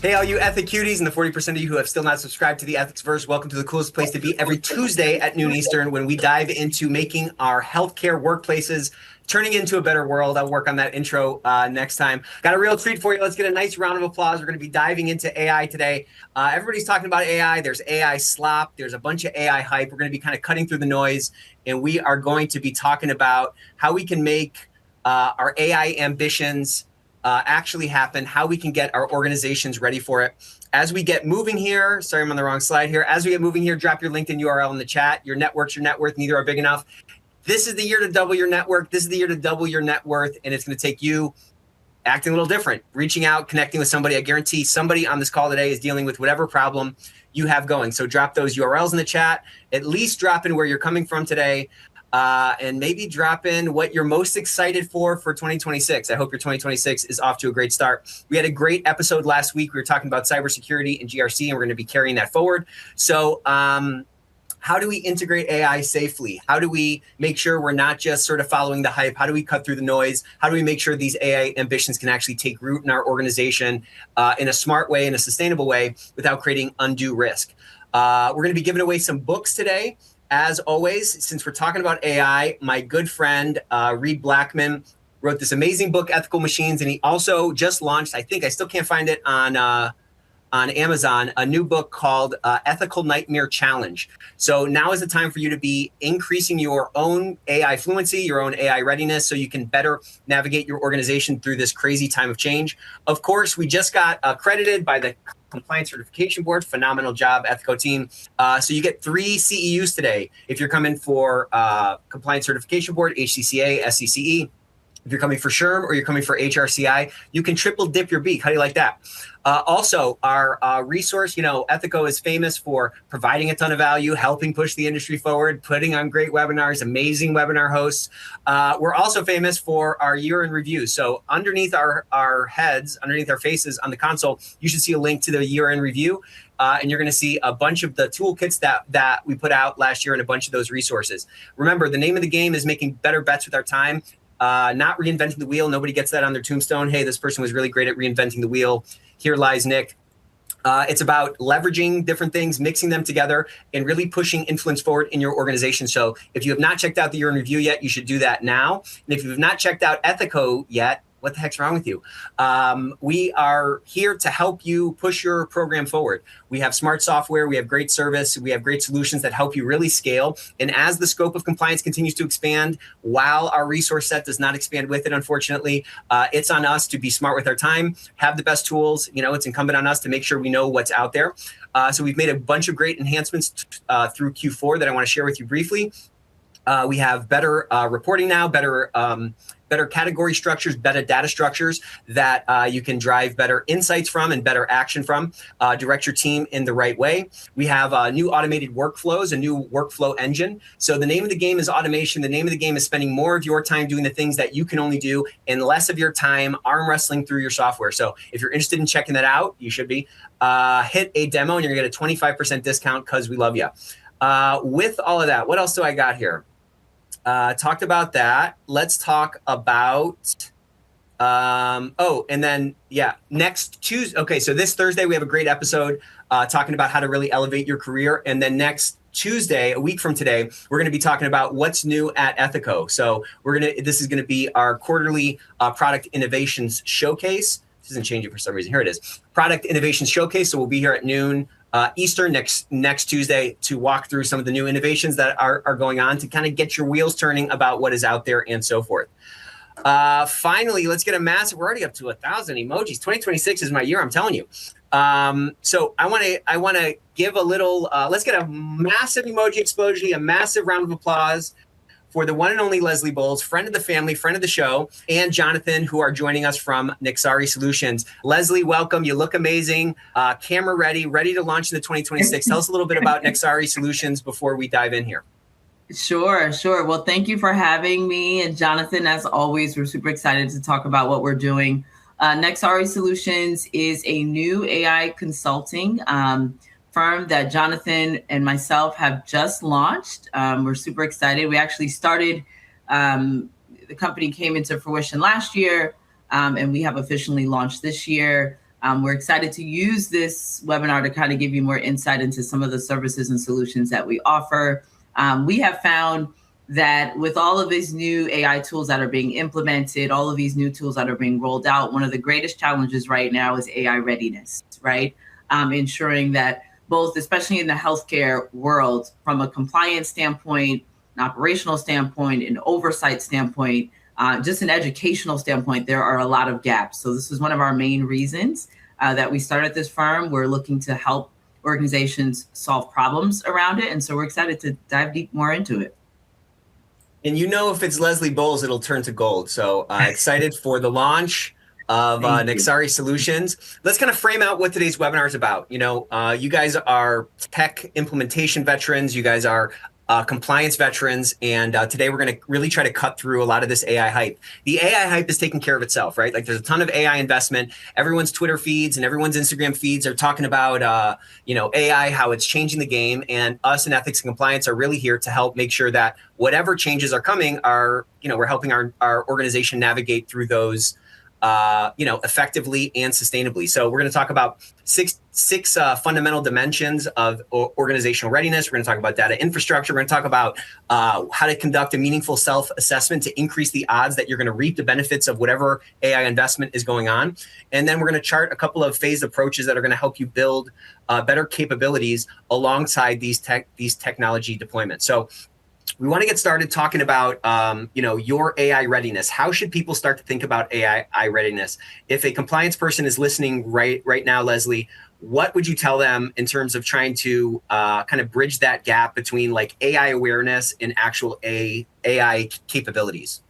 Hey, all you ethic cuties and the 40% of you who have still not subscribed to the Ethicsverse, welcome to the coolest place to be every Tuesday at noon Eastern when we dive into making our healthcare workplaces turning into a better world. I'll work on that intro next time. Got a real treat for you. Let's get a nice round of applause. We're going to be diving into AI today. Everybody's talking about AI. There's AI slop. There's a bunch of AI hype. We're going to be kind of cutting through the noise, and we are going to be talking about how we can make our AI ambitions actually happen, how we can get our organizations ready for it. As we get moving here, sorry, I'm on the wrong slide here. As we get moving here, drop your LinkedIn URL in the chat. Your network's your net worth. Neither are big enough. This is the year to double your network. This is the year to double your net worth. And it's going to take you acting a little different, reaching out, connecting with somebody. I guarantee somebody on this call today is dealing with whatever problem you have going. So drop those URLs in the chat, at least drop in where you're coming from today. And maybe drop in what you're most excited for 2026. I hope your 2026 is off to a great start. We had a great episode last week. We were talking about cybersecurity and GRC, and we're going to be carrying that forward. So how do we integrate AI safely? How do we make sure we're not just sort of following the hype? How do we cut through the noise? How do we make sure these AI ambitions can actually take root in our organization in a smart way, in a sustainable way, without creating undue risk? We're going to be giving away some books today. As always, since we're talking about AI, my good friend, Reed Blackman, wrote this amazing book, Ethical Machines, and he also just launched, I think, I still can't find it on Amazon, a new book called Ethical Nightmare Challenge. So now is the time for you to be increasing your own AI fluency, your own AI readiness, so you can better navigate your organization through this crazy time of change. Of course, we just got accredited by the Compliance Certification Board. Phenomenal job, Ethico team. So you get 3 CEUs today. If you're coming for Compliance Certification Board, HCCA, SCCE, if you're coming for SHRM or you're coming for HRCI, you can triple dip your beak. How do you like that? Also, our resource, Ethico is famous for providing a ton of value, helping push the industry forward, putting on great webinars, amazing webinar hosts. We're also famous for our year in review. So underneath our heads, underneath our faces on the console, you should see a link to the year in review. And you're going to see a bunch of the toolkits that we put out last year and a bunch of those resources. Remember, the name of the game is making better bets with our time. Not reinventing the wheel. Nobody gets that on their tombstone. Hey, this person was really great at reinventing the wheel. Here lies Nick. It's about leveraging different things, mixing them together, and really pushing influence forward in your organization. So if you have not checked out the year in review yet, you should do that now. And if you have not checked out Ethico yet, what the heck's wrong with you? We are here to help you push your program forward. We have smart software, we have great service, we have great solutions that help you really scale. And as the scope of compliance continues to expand, while our resource set does not expand with it, unfortunately, it's on us to be smart with our time, have the best tools. It's incumbent on us to make sure we know what's out there. So we've made a bunch of great enhancements through Q4 that I want to share with you briefly. We have better reporting now, better category structures, better data structures that you can drive better insights from and better action from, direct your team in the right way. We have new automated workflows, a new workflow engine. So the name of the game is automation. The name of the game is spending more of your time doing the things that you can only do and less of your time arm wrestling through your software. So if you're interested in checking that out, you should be. Hit a demo and you're gonna get a 25% discount because we love you. With all of that, what else do I got here? Talked about that. Let's talk about, next Tuesday. Okay, so this Thursday, we have a great episode talking about how to really elevate your career. And then next Tuesday, a week from today, we're going to be talking about what's new at Ethico. So this is going to be our quarterly product innovations showcase. This isn't changing for some reason. Here it is. Product innovations showcase. So we'll be here at noon Eastern next Tuesday to walk through some of the new innovations that are going on to kind of get your wheels turning about what is out there and so forth. Finally, let's get a massive, we're already up to 1,000 emojis. 2026 is my year, I'm telling you. So I want to give a little, let's get a massive emoji explosion, a massive round of applause for the one and only Leslie Boles, friend of the family, friend of the show, and Jonathan, who are joining us from Nexari Solutions. Leslie, welcome. You look amazing. Camera ready to launch into 2026. Tell us a little bit about Nexari Solutions before we dive in here. Sure. Well, thank you for having me. And Jonathan, as always, we're super excited to talk about what we're doing. Nexari Solutions is a new AI consulting firm that Jonathan and myself have just launched. We're super excited. We actually started, the company came into fruition last year, and we have officially launched this year. We're excited to use this webinar to kind of give you more insight into some of the services and solutions that we offer. We have found that with all of these new AI tools that are being implemented, all of these new tools that are being rolled out, one of the greatest challenges right now is AI readiness, right? Ensuring that both, especially in the healthcare world, from a compliance standpoint, an operational standpoint, an oversight standpoint, just an educational standpoint, there are a lot of gaps. So this is one of our main reasons that we started this firm. We're looking to help organizations solve problems around it. And so we're excited to dive deep more into it. And if it's Leslie Boles, it'll turn to gold. So excited for the launch of Nexari Solutions. Let's kind of frame out what today's webinar is about. You guys are tech implementation veterans. You guys are compliance veterans. And today we're going to really try to cut through a lot of this AI hype. The AI hype is taking care of itself, right? Like there's a ton of AI investment. Everyone's Twitter feeds and everyone's Instagram feeds are talking about, AI, how it's changing the game. And us in ethics and compliance are really here to help make sure that whatever changes are coming are, we're helping our organization navigate through those effectively and sustainably. So we're going to talk about six fundamental dimensions of organizational readiness. We're going to talk about data infrastructure. We're going to talk about how to conduct a meaningful self-assessment to increase the odds that you're going to reap the benefits of whatever AI investment is going on. And then we're going to chart a couple of phased approaches that are going to help you build better capabilities alongside these technology deployments. So we want to get started talking about, your AI readiness. How should people start to think about AI readiness? If a compliance person is listening right now, Leslie, what would you tell them in terms of trying to kind of bridge that gap between like AI awareness and actual AI capabilities?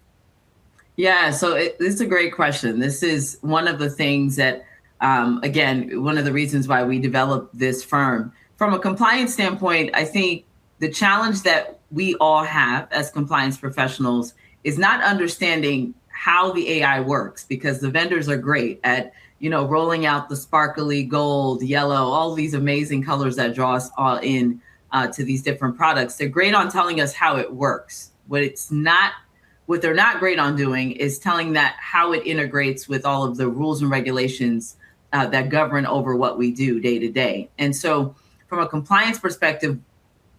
Yeah, so this is a great question. This is one of the things that, again, one of the reasons why we developed this firm. From a compliance standpoint, I think the challenge that we all have as compliance professionals is not understanding how the AI works, because the vendors are great at, rolling out the sparkly gold, yellow, all these amazing colors that draw us all in to these different products. They're great on telling us how it works. What they're not great on doing is telling that how it integrates with all of the rules and regulations that govern over what we do day to day. And so from a compliance perspective,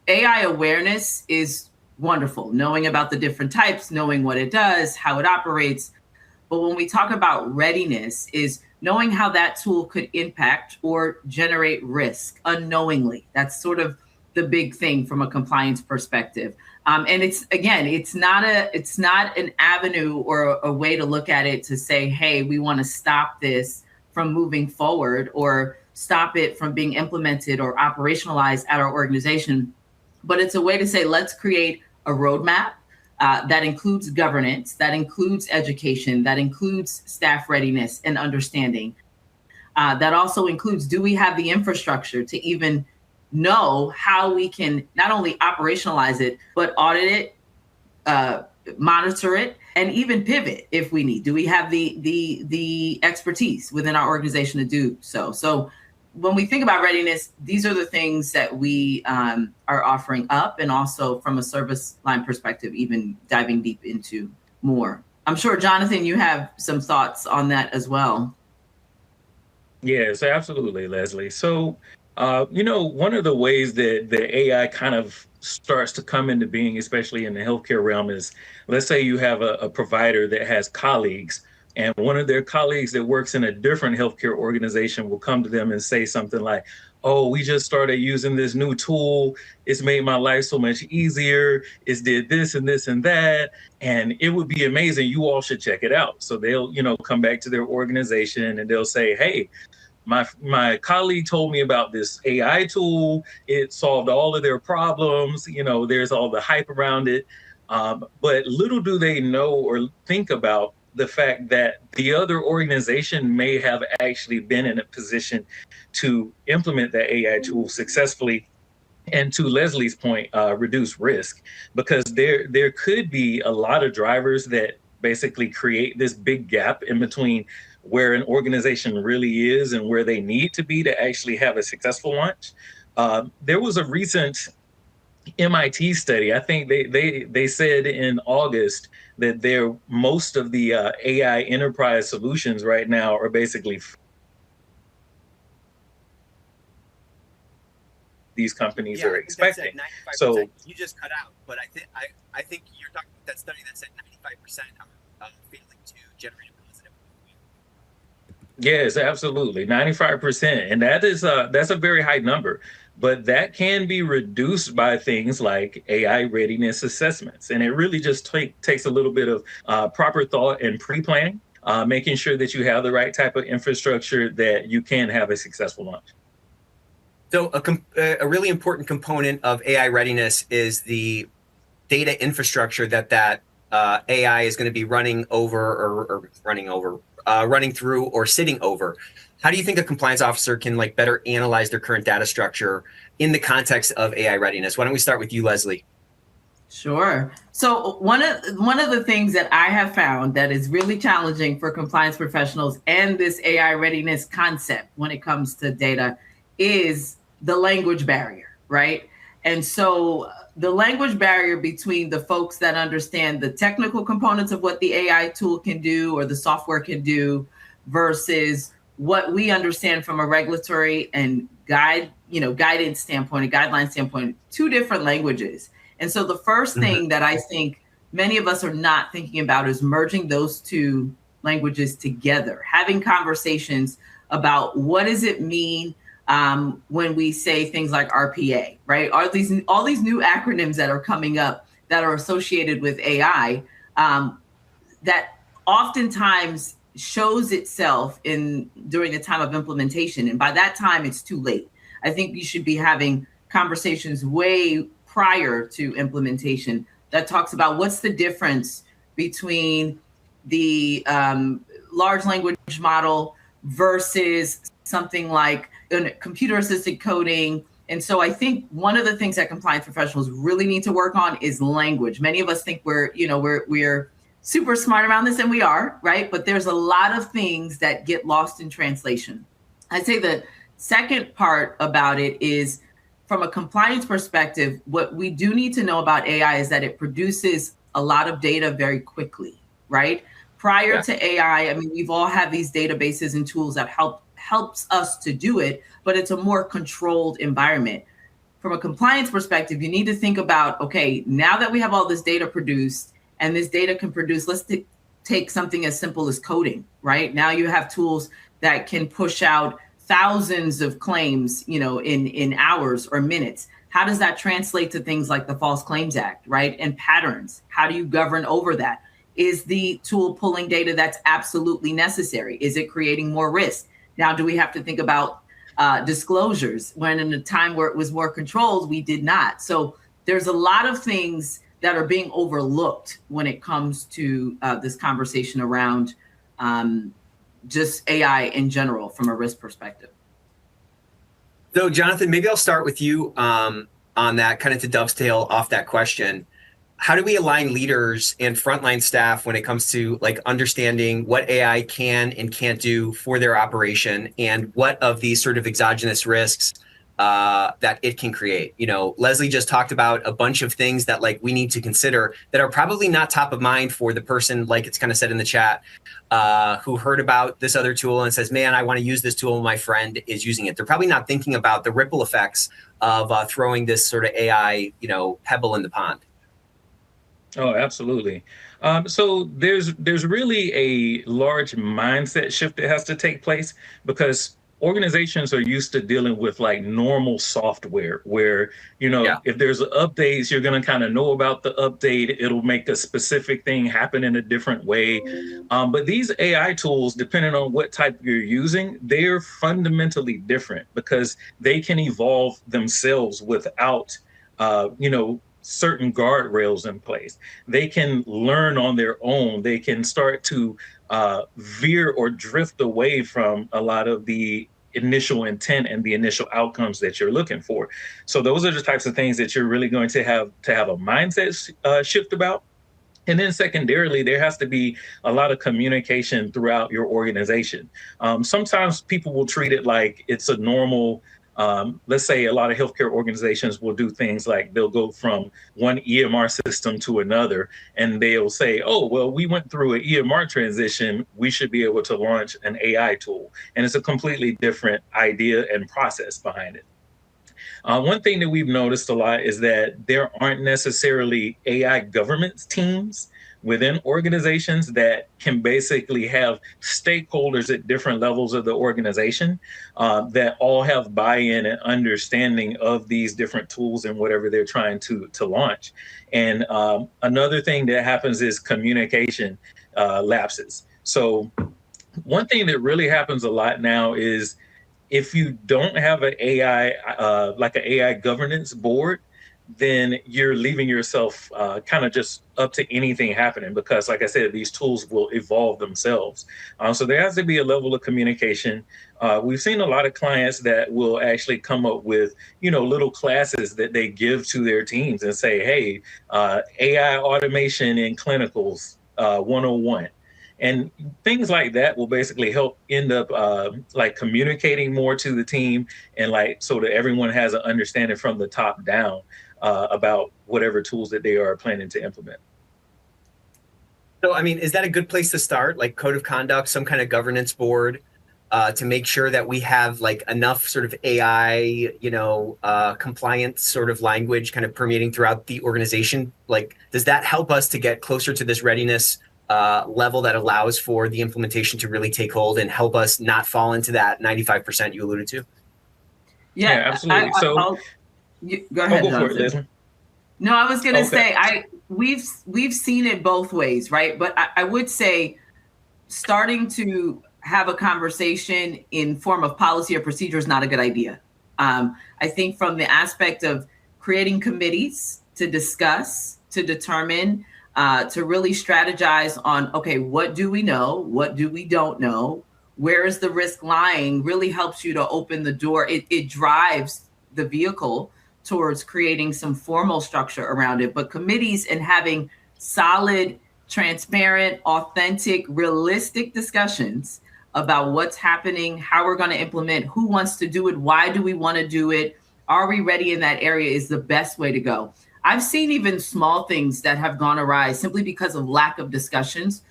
AI awareness is wonderful, knowing about the different types, knowing what it does, how it operates. But when we talk about readiness, is knowing how that tool could impact or generate risk unknowingly. That's sort of the big thing from a compliance perspective. And it's not an avenue or a way to look at it to say, hey, we want to stop this from moving forward or stop it from being implemented or operationalized at our organization. But it's a way to say, let's create a roadmap that includes governance, that includes education, that includes staff readiness and understanding. That also includes, do we have the infrastructure to even know how we can not only operationalize it, but audit it, monitor it, and even pivot if we need? Do we have the expertise within our organization to do so? So when we think about readiness, these are the things that we are offering up, and also from a service line perspective, even diving deep into more. I'm sure, Jonathan, you have some thoughts on that as well. Yes, absolutely, Leslie. So, one of the ways that the AI kind of starts to come into being, especially in the healthcare realm, is let's say you have a provider that has colleagues, and one of their colleagues that works in a different healthcare organization will come to them and say something like, oh, we just started using this new tool. It's made my life so much easier. It's did this and this and that. And it would be amazing. You all should check it out. So they'll, come back to their organization and they'll say, hey, my colleague told me about this AI tool. It solved all of their problems. There's all the hype around it. But little do they know or think about the fact that the other organization may have actually been in a position to implement that AI tool successfully, and to Leslie's point, reduce risk, because there could be a lot of drivers that basically create this big gap in between where an organization really is and where they need to be to actually have a successful launch. There was a recent MIT study. I think they said in August that most of the AI enterprise solutions right now are basically these companies Yeah, are I think that's expecting. at 95%. So You just cut out, but I think you're talking about that study that said 95% are failing to generate a positive. yes, absolutely, 95%, and that's a very high number. But that can be reduced by things like AI readiness assessments, and it really just takes a little bit of proper thought and pre-planning, making sure that you have the right type of infrastructure that you can have a successful launch. So a really important component of AI readiness is the data infrastructure that AI is going to be running over or running through or sitting over. How do you think a compliance officer can like better analyze their current data structure in the context of AI readiness? Why don't we start with you, Leslie? Sure. So one of the things that I have found that is really challenging for compliance professionals and this AI readiness concept when it comes to data is the language barrier, right? And so the language barrier between the folks that understand the technical components of what the AI tool can do or the software can do versus what we understand from a regulatory and guidance standpoint, a guideline standpoint, two different languages. And so the first thing that I think many of us are not thinking about is merging those two languages together, having conversations about what does it mean when we say things like RPA, right? All these new acronyms that are coming up that are associated with AI that oftentimes shows itself during the time of implementation. And by that time, it's too late. I think you should be having conversations way prior to implementation that talks about what's the difference between the large language model versus something like computer assisted coding. And so I think one of the things that compliance professionals really need to work on is language. Many of us think we're super smart around this, and we are, right? But there's a lot of things that get lost in translation. I'd say the second part about it is, from a compliance perspective, what we do need to know about AI is that it produces a lot of data very quickly, right? Prior to AI, I mean, we've all had these databases and tools that helps us to do it, but it's a more controlled environment. From a compliance perspective, you need to think about, okay, now that we have all this data produced and this data can produce, let's take something as simple as coding, right? Now you have tools that can push out thousands of claims, in hours or minutes. How does that translate to things like the False Claims Act, right? And patterns. How do you govern over that? Is the tool pulling data that's absolutely necessary? Is it creating more risk? Now, do we have to think about disclosures when in a time where it was more controlled, we did not? So there's a lot of things that are being overlooked when it comes to this conversation around just AI in general from a risk perspective. So Jonathan, maybe I'll start with you on that, kind of to dovetail off that question. How do we align leaders and frontline staff when it comes to like understanding what AI can and can't do for their operation, and what of these sort of exogenous risks that it can create? Leslie just talked about a bunch of things that like we need to consider that are probably not top of mind for the person, like it's kind of said in the chat, who heard about this other tool and says, man, I want to use this tool. My friend is using it. They're probably not thinking about the ripple effects of throwing this sort of AI, pebble in the pond. Oh, absolutely. So there's really a large mindset shift that has to take place, because organizations are used to dealing with like normal software where, if there's updates, you're going to kind of know about the update. It'll make a specific thing happen in a different way. But these AI tools, depending on what type you're using, they're fundamentally different because they can evolve themselves without, certain guardrails in place. They can learn on their own. They can start to veer or drift away from a lot of the initial intent and the initial outcomes that you're looking for. So those are the types of things that you're really going to have a mindset shift about. And then secondarily, there has to be a lot of communication throughout your organization. Sometimes people will treat it like it's a normal, let's say a lot of healthcare organizations will do things like they'll go from one EMR system to another, and they'll say, oh, well, we went through an EMR transition. We should be able to launch an AI tool. And it's a completely different idea and process behind it. One thing that we've noticed a lot is that there aren't necessarily AI governance teams within organizations that can basically have stakeholders at different levels of the organization that all have buy-in and understanding of these different tools and whatever they're trying to launch. And another thing that happens is communication lapses. So one thing that really happens a lot now is if you don't have an AI, like an AI governance board, then you're leaving yourself kind of just up to anything happening, because like I said, these tools will evolve themselves. So there has to be a level of communication. We've seen a lot of clients that will actually come up with, little classes that they give to their teams and say, hey, AI automation in clinicals 101. And things like that will basically help end up like communicating more to the team, and like so that everyone has an understanding from the top down about whatever tools that they are planning to implement. So, I mean, is that a good place to start? Like code of conduct, some kind of governance board to make sure that we have like enough sort of AI, compliant sort of language kind of permeating throughout the organization? Like, does that help us to get closer to this readiness level that allows for the implementation to really take hold and help us not fall into that 95% you alluded to? Yeah, absolutely. Go ahead, go for it, Leslie. No, I was going to say, we've seen it both ways, right? But I would say starting to have a conversation in form of policy or procedure is not a good idea. I think from the aspect of creating committees to discuss, to determine, to really strategize on, okay, what do we know? What do we don't know? Where is the risk lying? Really helps you to open the door. It drives the vehicle towards creating some formal structure around it. But committees and having solid, transparent, authentic, realistic discussions about what's happening, how we're going to implement, who wants to do it, why do we want to do it, are we ready in that area, is the best way to go. I've seen even small things that have gone awry simply because of lack of discussions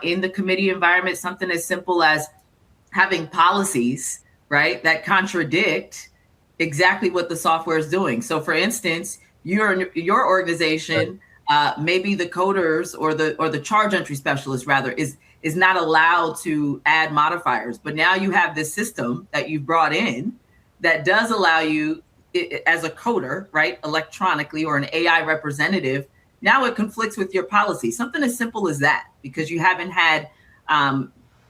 in the committee environment. Something as simple as having policies, right, that contradict exactly what the software is doing. So for instance, your organization, maybe the coders or the charge entry specialist rather is not allowed to add modifiers. But now you have this system that you've brought in that does allow you as a coder, right, electronically, or an AI representative. Now it conflicts with your policy. Something as simple as that, because you haven't had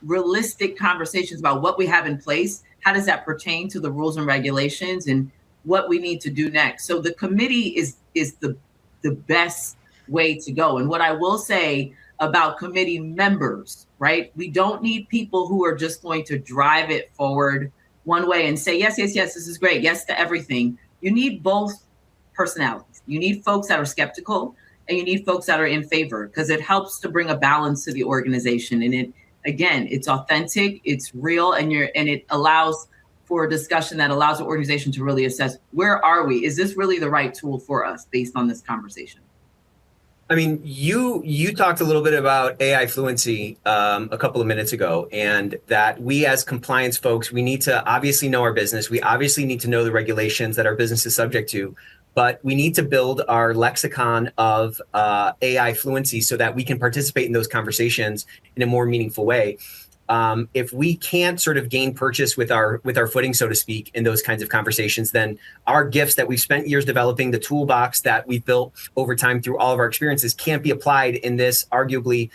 realistic conversations about what we have in place. How does that pertain to the rules and regulations and what we need to do next? So the committee is the best way to go. And what I will say about committee members, right? We don't need people who are just going to drive it forward one way and say, yes, yes, yes, this is great. Yes to everything. You need both personalities. You need folks that are skeptical and you need folks that are in favor, because it helps to bring a balance to the organization. And it's authentic, it's real, and it allows for a discussion that allows the organization to really assess, where are we? Is this really the right tool for us based on this conversation? I mean, you talked a little bit about AI fluency a couple of minutes ago, and that we as compliance folks, we need to obviously know our business. We obviously need to know the regulations that our business is subject to, but we need to build our lexicon of AI fluency so that we can participate in those conversations in a more meaningful way. If we can't sort of gain purchase with our footing, so to speak, in those kinds of conversations, then our gifts that we've spent years developing, the toolbox that we've built over time through all of our experiences, can't be applied in this arguably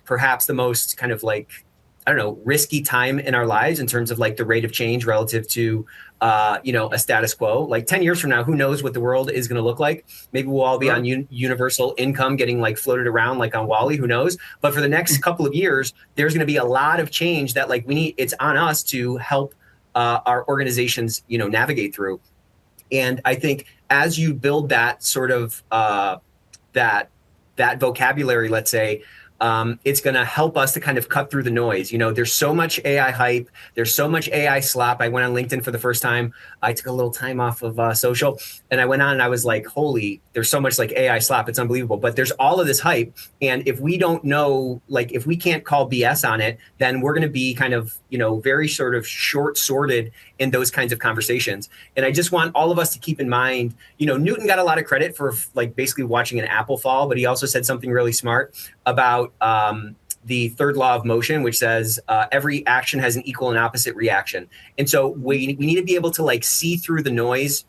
perhaps the most kind of like, I don't know, risky time in our lives in terms of like the rate of change relative to a status quo. Like 10 years from now, who knows what the world is going to look like? Maybe we'll all be on universal income getting like floated around like on Wall-E, who knows? But for the next couple of years, there's going to be a lot of change that like it's on us to help our organizations, navigate through. And I think as you build that sort of that vocabulary, let's say, it's going to help us to kind of cut through the noise. You know, there's so much AI hype. There's so much AI slop. I went on LinkedIn for the first time. I took a little time off of social, and I went on and I was like, holy, there's so much like AI slop. It's unbelievable. But there's all of this hype. And if we don't know, like if we can't call BS on it, then we're going to be kind of, you know, very sort of short-sorted in those kinds of conversations. And I just want all of us to keep in mind, you know, Newton got a lot of credit for like basically watching an apple fall, but he also said something really smart about the third law of motion, which says every action has an equal and opposite reaction. And so we need to be able to like see through the noise,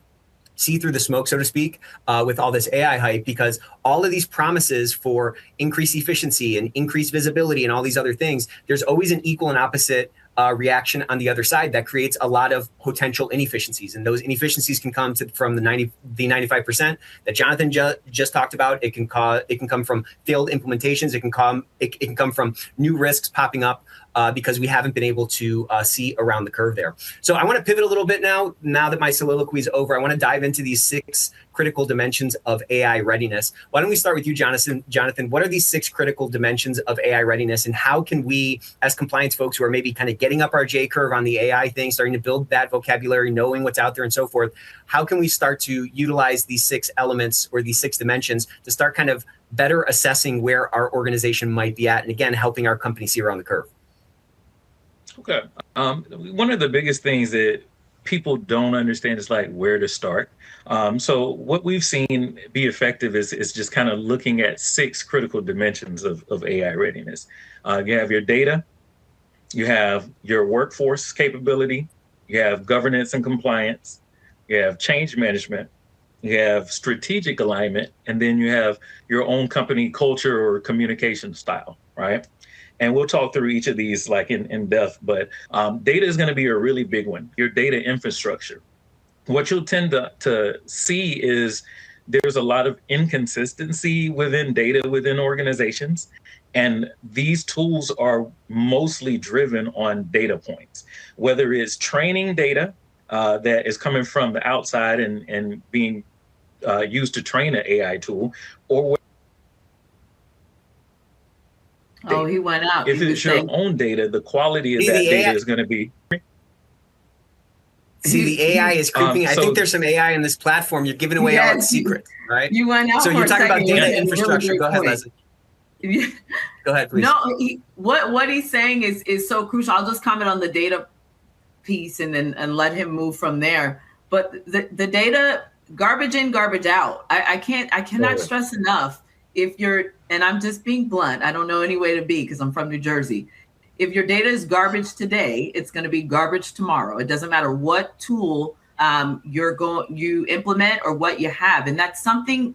see through the smoke, so to speak, with all this AI hype, because all of these promises for increased efficiency and increased visibility and all these other things, there's always an equal and opposite reaction on the other side that creates a lot of potential inefficiencies. And those inefficiencies can come from the 95% that Jonathan just talked about. It can come from failed implementations. It can come from new risks popping up because we haven't been able to see around the curve there. So I want to pivot a little bit now that my soliloquy is over. I want to dive into these 6 critical dimensions of AI readiness. Why don't we start with you, Jonathan? Jonathan, what are these 6 critical dimensions of AI readiness, and how can we, as compliance folks who are maybe kind of getting up our J curve on the AI thing, starting to build that vocabulary, knowing what's out there and so forth, how can we start to utilize these 6 elements or these 6 dimensions to start kind of better assessing where our organization might be at, and again, helping our company see around the curve? Okay. One of the biggest things that people don't understand is like where to start. So what we've seen be effective is just kind of looking at 6 critical dimensions of AI readiness. You have your data, you have your workforce capability, you have governance and compliance, you have change management, you have strategic alignment, and then you have your own company culture or communication style, right? And we'll talk through each of these like in depth, but data is going to be a really big one, your data infrastructure. What you'll tend to see is there's a lot of inconsistency within data within organizations. And these tools are mostly driven on data points, whether it's training data that is coming from the outside and being used to train an AI tool, or he went out. If it's your own data, the quality of that data is going to be. See, the AI is creeping. I think there's some AI in this platform. You're giving away all its secrets, right? You went out. So you're talking about data infrastructure. Go ahead, Leslie. Go ahead, please. No, what he's saying is so crucial. I'll just comment on the data piece and let him move from there. But the data, garbage in, garbage out. I cannot stress enough. If you're, and I'm just being blunt, I don't know any way to be because I'm from New Jersey. If your data is garbage today, it's going to be garbage tomorrow. It doesn't matter what tool you implement or what you have. And that's something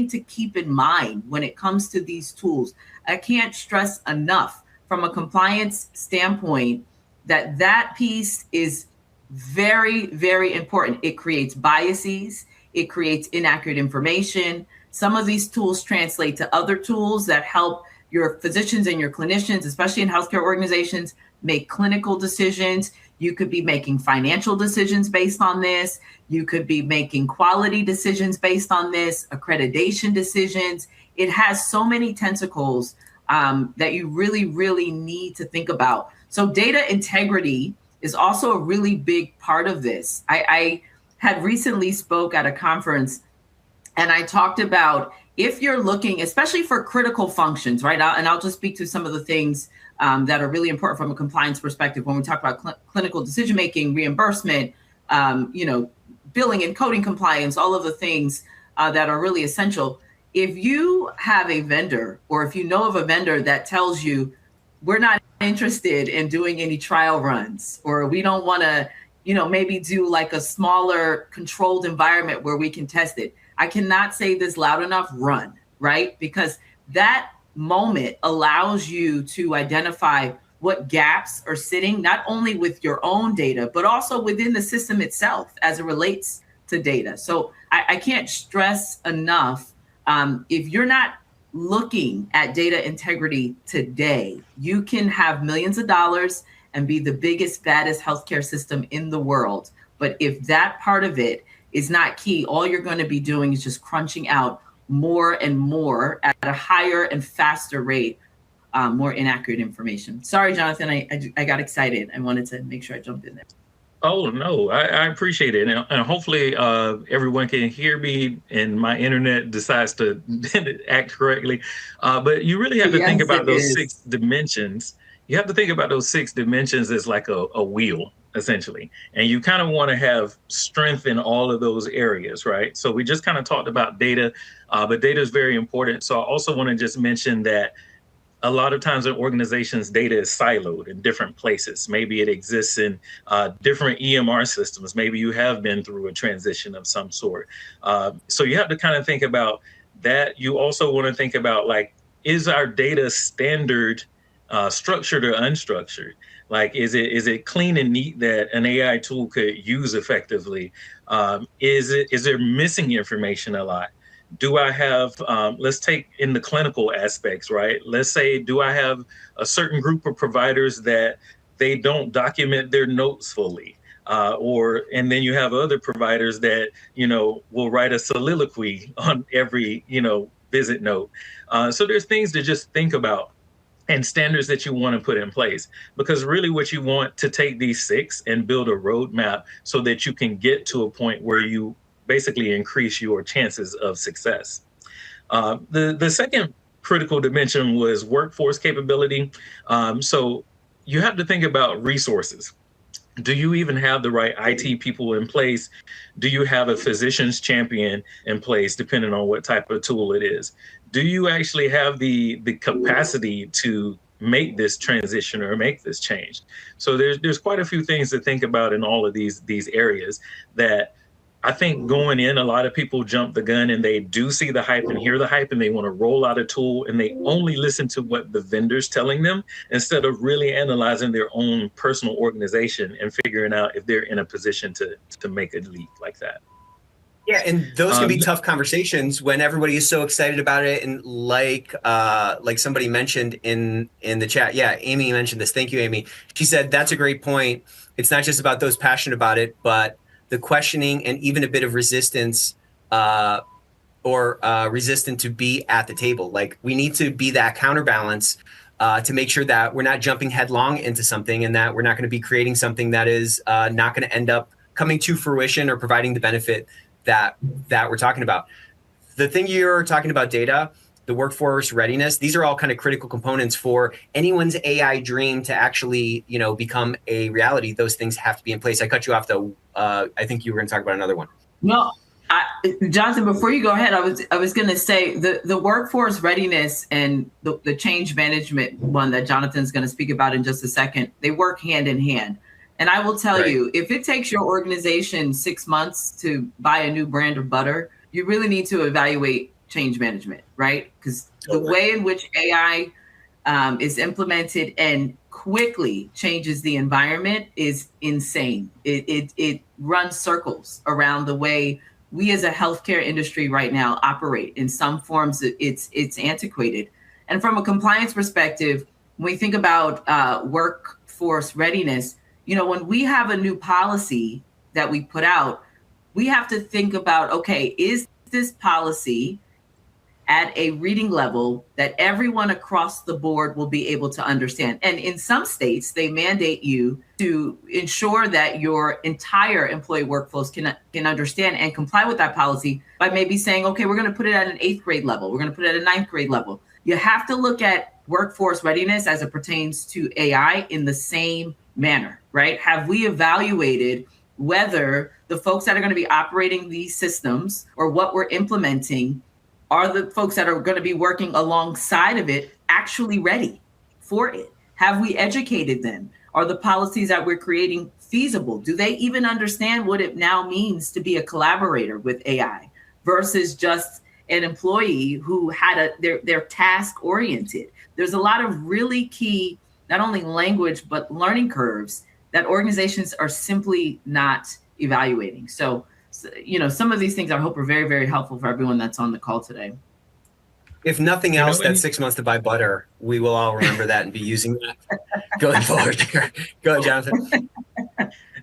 to keep in mind when it comes to these tools. I can't stress enough from a compliance standpoint that piece is very, very important. It creates biases. It creates inaccurate information. Some of these tools translate to other tools that help your physicians and your clinicians, especially in healthcare organizations, make clinical decisions. You could be making financial decisions based on this. You could be making quality decisions based on this, accreditation decisions. It has so many tentacles that you really, really need to think about. So data integrity is also a really big part of this. I had recently spoke at a conference and I talked about if you're looking, especially for critical functions, right? I'll just speak to some of the things that are really important from a compliance perspective when we talk about clinical decision-making, reimbursement, billing and coding compliance, all of the things that are really essential. If you have a vendor or if you know of a vendor that tells you, we're not interested in doing any trial runs, or we don't want to, maybe do like a smaller controlled environment where we can test it. I cannot say this loud enough, run, right? Because that moment allows you to identify what gaps are sitting, not only with your own data, but also within the system itself as it relates to data. So I can't stress enough, if you're not looking at data integrity today, you can have millions of dollars and be the biggest, baddest healthcare system in the world. But if that part of it is not key, all you're going to be doing is just crunching out more and more at a higher and faster rate more inaccurate information. Sorry, Jonathan, I got excited. I wanted to make sure I jumped in there. Oh, no, I appreciate it. And hopefully everyone can hear me and my internet decides to act correctly. But you really have to think about those 6 dimensions. You have to think about those 6 dimensions as like a wheel, essentially. And you kind of want to have strength in all of those areas, right? So we just kind of talked about data, but data is very important. So I also want to just mention that a lot of times in organizations, data is siloed in different places. Maybe it exists in different EMR systems. Maybe you have been through a transition of some sort. So you have to kind of think about that. You also want to think about, like, is our data standard structured or unstructured? Like, is it clean and neat that an AI tool could use effectively? Is there missing information a lot? Do I have, let's take in the clinical aspects, right? Let's say, do I have a certain group of providers that they don't document their notes fully? And then you have other providers that, will write a soliloquy on every, visit note. So there's things to just think about and standards that you want to put in place, because really what you want to take these 6 and build a roadmap so that you can get to a point where you basically increase your chances of success. The second critical dimension was workforce capability. So you have to think about resources. Do you even have the right IT people in place? Do you have a physician's champion in place, depending on what type of tool it is? Do you actually have the capacity to make this transition or make this change? So there's quite a few things to think about in all of these areas that I think going in, a lot of people jump the gun and they do see the hype and hear the hype and they want to roll out a tool and they only listen to what the vendor's telling them instead of really analyzing their own personal organization and figuring out if they're in a position to make a leap like that. Yeah, and those can be tough conversations when everybody is so excited about it. And like somebody mentioned in the chat, yeah, Amy mentioned this. Thank you, Amy. She said that's a great point. It's not just about those passionate about it, but the questioning and even a bit of resistance or resistant to be at the table. Like, we need to be that counterbalance to make sure that we're not jumping headlong into something and that we're not going to be creating something that is not going to end up coming to fruition or providing the benefit that we're talking about. The thing you're talking about, data, the workforce readiness, these are all kind of critical components for anyone's AI dream to actually, become a reality. Those things have to be in place. I cut you off though. I think you were going to talk about another one. No, Jonathan, before you go ahead, I was going to say the workforce readiness and the change management one that Jonathan's going to speak about in just a second, they work hand in hand. And I will tell you, if it takes your organization 6 months to buy a new brand of butter, you really need to evaluate change management, right? Because the way in which AI is implemented and quickly changes the environment is insane. It runs circles around the way we as a healthcare industry right now operate. In some forms, it's antiquated. And from a compliance perspective, when we think about workforce readiness, when we have a new policy that we put out, we have to think about, okay, is this policy at a reading level that everyone across the board will be able to understand? And in some states, they mandate you to ensure that your entire employee workforce can understand and comply with that policy by maybe saying, okay, we're going to put it at an 8th grade level. We're going to put it at a 9th grade level. You have to look at workforce readiness as it pertains to AI in the same manner, right? Have we evaluated whether the folks that are going to be operating these systems or what we're implementing are the folks that are going to be working alongside of it actually ready for it? Have we educated them? Are the policies that we're creating feasible? Do they even understand what it now means to be a collaborator with AI versus just an employee who had their task oriented? There's a lot of really key, not only language, but learning curves that organizations are simply not evaluating. So, some of these things I hope are very, very helpful for everyone that's on the call today. If nothing else, that 6 months to buy butter, we will all remember that and be using that going forward. Go ahead, Jonathan.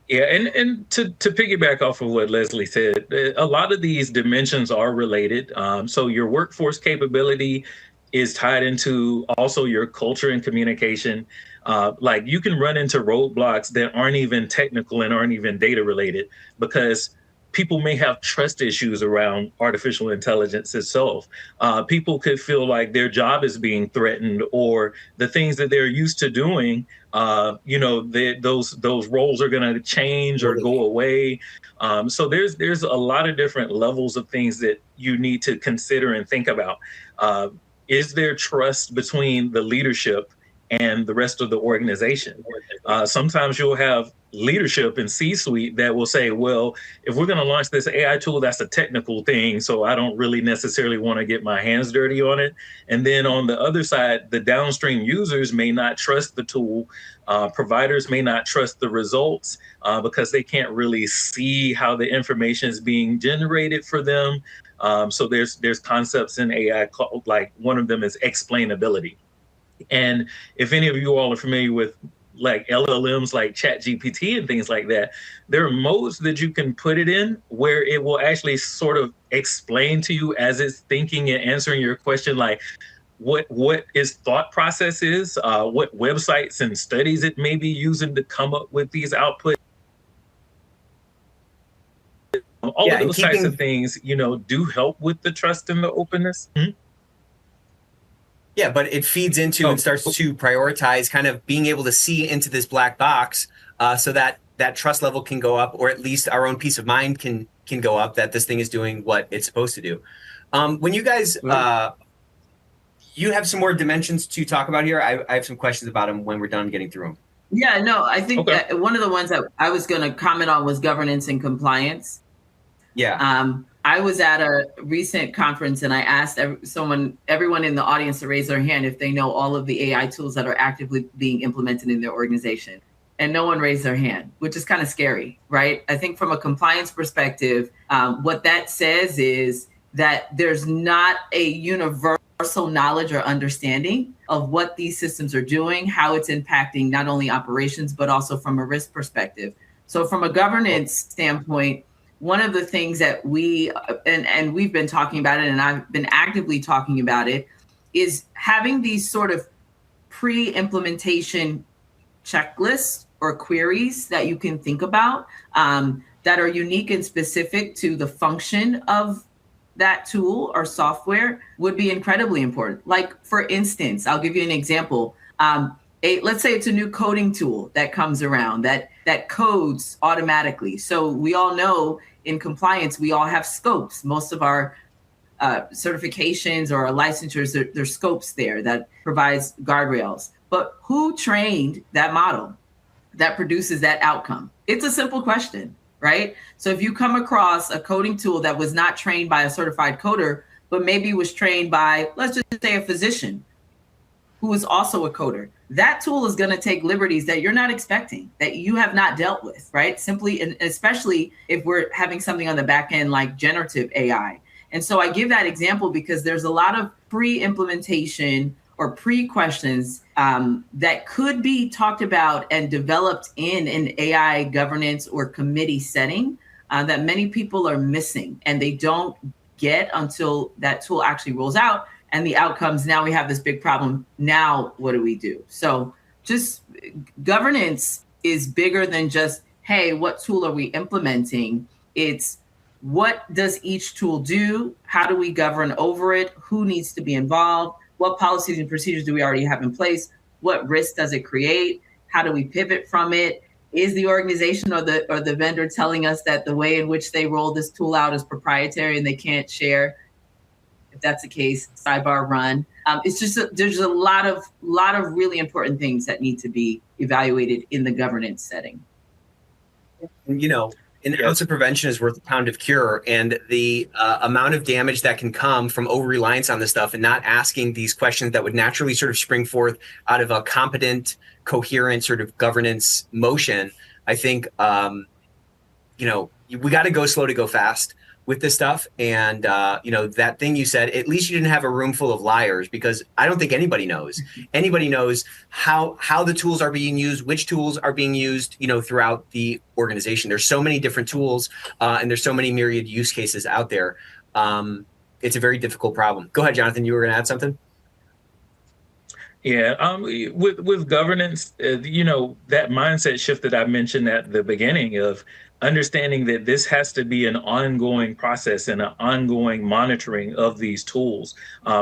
Yeah, and to piggyback off of what Leslie said, a lot of these dimensions are related. So your workforce capability is tied into also your culture and communication. Like you can run into roadblocks that aren't even technical and aren't even data related, because people may have trust issues around artificial intelligence itself. People could feel like their job is being threatened, or the things that they're used to doing, those roles are going to change or go away. So there's a lot of different levels of things that you need to consider and think about. Is there trust between the leadership and the rest of the organization? Sometimes you'll have leadership and C-suite that will say, well, if we're going to launch this AI tool, that's a technical thing, so I don't really necessarily want to get my hands dirty on it. And then on the other side, the downstream users may not trust the tool. Providers may not trust the results because they can't really see how the information is being generated for them. So there's concepts in AI called, like, one of them is explainability. And if any of you all are familiar with like LLMs like ChatGPT and things like that, there are modes that you can put it in where it will actually sort of explain to you as it's thinking and answering your question, like what its thought process is, what websites and studies it may be using to come up with these outputs. All of those types of things, do help with the trust and the openness. Mm-hmm. Yeah, but it feeds into and starts to prioritize kind of being able to see into this black box so that that trust level can go up, or at least our own peace of mind can go up that this thing is doing what it's supposed to do. When you guys, you have some more dimensions to talk about here. I have some questions about them when we're done getting through them. Yeah, no, I think that one of the ones that I was going to comment on was governance and compliance. Yeah. I was at a recent conference and I asked everyone in the audience to raise their hand if they know all of the AI tools that are actively being implemented in their organization. And no one raised their hand, which is kind of scary, right? I think from a compliance perspective, what that says is that there's not a universal knowledge or understanding of what these systems are doing, how it's impacting not only operations, but also from a risk perspective. So from a governance standpoint, one of the things that we, and we've been talking about it, and I've been actively talking about it, is having these sort of pre-implementation checklists or queries that you can think about that are unique and specific to the function of that tool or software would be incredibly important. Like, for instance, I'll give you an example. Let's say it's a new coding tool that comes around that codes automatically. So we all know in compliance, we all have scopes. Most of our certifications or our licensures, there's scopes there that provides guardrails. But who trained that model that produces that outcome? It's a simple question, right? So if you come across a coding tool that was not trained by a certified coder, but maybe was trained by, let's just say, a physician who is also a coder, that tool is going to take liberties that you're not expecting, that you have not dealt with, right? Simply, and especially if we're having something on the back end like generative AI. And so I give that example because there's a lot of pre-implementation or pre-questions that could be talked about and developed in an AI governance or committee setting that many people are missing, and they don't get until that tool actually rolls out. And the outcomes, now we have this big problem. Now, what do we do? So just governance is bigger than just, hey, what tool are we implementing? It's what does each tool do? How do we govern over it? Who needs to be involved? What policies and procedures do we already have in place? What risk does it create? How do we pivot from it? Is the organization or the vendor telling us that the way in which they roll this tool out is proprietary and they can't share? If that's the case, sidebar run. It's just there's a lot of really important things that need to be evaluated in the governance setting. An ounce of prevention is worth a pound of cure, and the amount of damage that can come from over-reliance on this stuff and not asking these questions that would naturally sort of spring forth out of a competent, coherent sort of governance motion. I think, we got to go slow to go fast with this stuff. And, that thing you said, at least you didn't have a room full of liars, because I don't think anybody knows. Anybody knows how the tools are being used, which tools are being used, throughout the organization. There's so many different tools and there's so many myriad use cases out there. It's a very difficult problem. Go ahead, Jonathan. You were going to add something? Yeah, with governance, that mindset shift that I mentioned at the beginning of understanding that this has to be an ongoing process and an ongoing monitoring of these tools,